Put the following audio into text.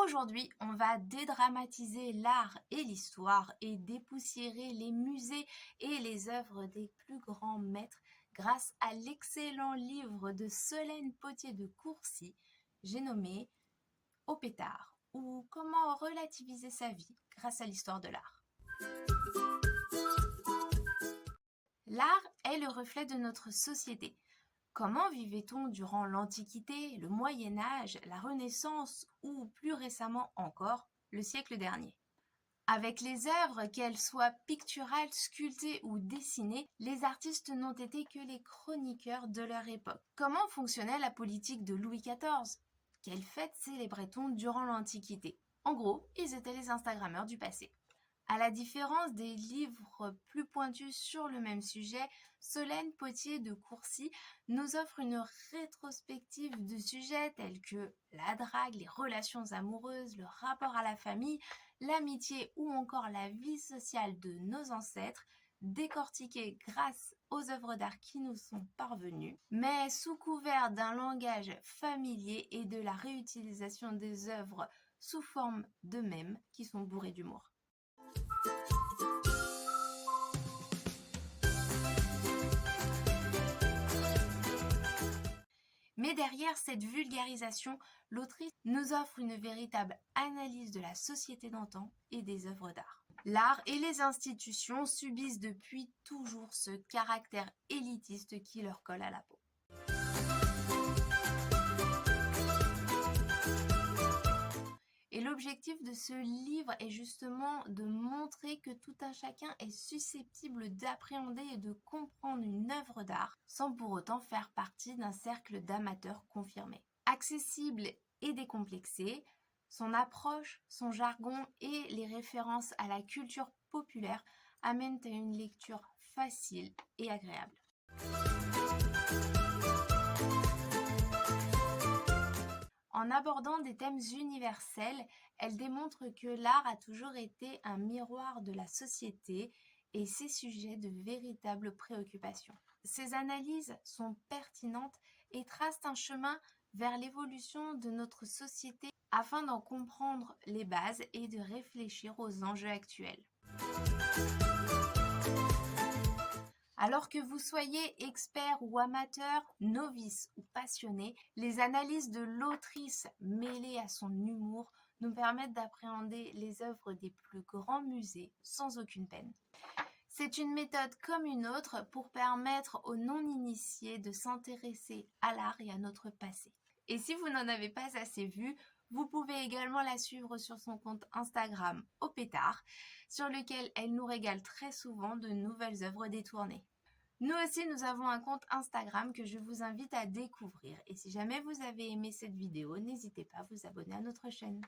Aujourd'hui, on va dédramatiser l'art et l'histoire et dépoussiérer les musées et les œuvres des plus grands maîtres grâce à l'excellent livre de Solène Potier de Courcy, j'ai nommé Au pétard, ou comment relativiser sa vie grâce à l'histoire de l'art. L'art est le reflet de notre société. Comment vivait-on durant l'Antiquité, le Moyen Âge, la Renaissance ou plus récemment encore, le siècle dernier? Avec les œuvres, qu'elles soient picturales, sculptées ou dessinées, les artistes n'ont été que les chroniqueurs de leur époque. Comment fonctionnait la politique de Louis XIV? Quelles fêtes célébrait-on durant l'Antiquité? En gros, ils étaient les Instagrammeurs du passé. À la différence des livres plus pointus sur le même sujet, Solène Potier de Courcy nous offre une rétrospective de sujets tels que la drague, les relations amoureuses, le rapport à la famille, l'amitié ou encore la vie sociale de nos ancêtres, décortiqués grâce aux œuvres d'art qui nous sont parvenues, mais sous couvert d'un langage familier et de la réutilisation des œuvres sous forme de mèmes qui sont bourrés d'humour. Mais derrière cette vulgarisation, l'autrice nous offre une véritable analyse de la société d'antan et des œuvres d'art. L'art et les institutions subissent depuis toujours ce caractère élitiste qui leur colle à la peau. Et l'objectif de ce livre est justement de montrer que tout un chacun est susceptible d'appréhender et de comprendre une œuvre d'art sans pour autant faire partie d'un cercle d'amateurs confirmés. Accessible et décomplexé, son approche, son jargon et les références à la culture populaire amènent à une lecture facile et agréable. En abordant des thèmes universels, elle démontre que l'art a toujours été un miroir de la société et ses sujets de véritables préoccupations. Ces analyses sont pertinentes et tracent un chemin vers l'évolution de notre société afin d'en comprendre les bases et de réfléchir aux enjeux actuels. Alors que vous soyez expert ou amateur, novice ou passionné, les analyses de l'autrice mêlées à son humour nous permettent d'appréhender les œuvres des plus grands musées sans aucune peine. C'est une méthode comme une autre pour permettre aux non-initiés de s'intéresser à l'art et à notre passé. Et si vous n'en avez pas assez vu, vous pouvez également la suivre sur son compte Instagram Au pétard, sur lequel elle nous régale très souvent de nouvelles œuvres détournées. Nous aussi, nous avons un compte Instagram que je vous invite à découvrir. Et si jamais vous avez aimé cette vidéo, n'hésitez pas à vous abonner à notre chaîne.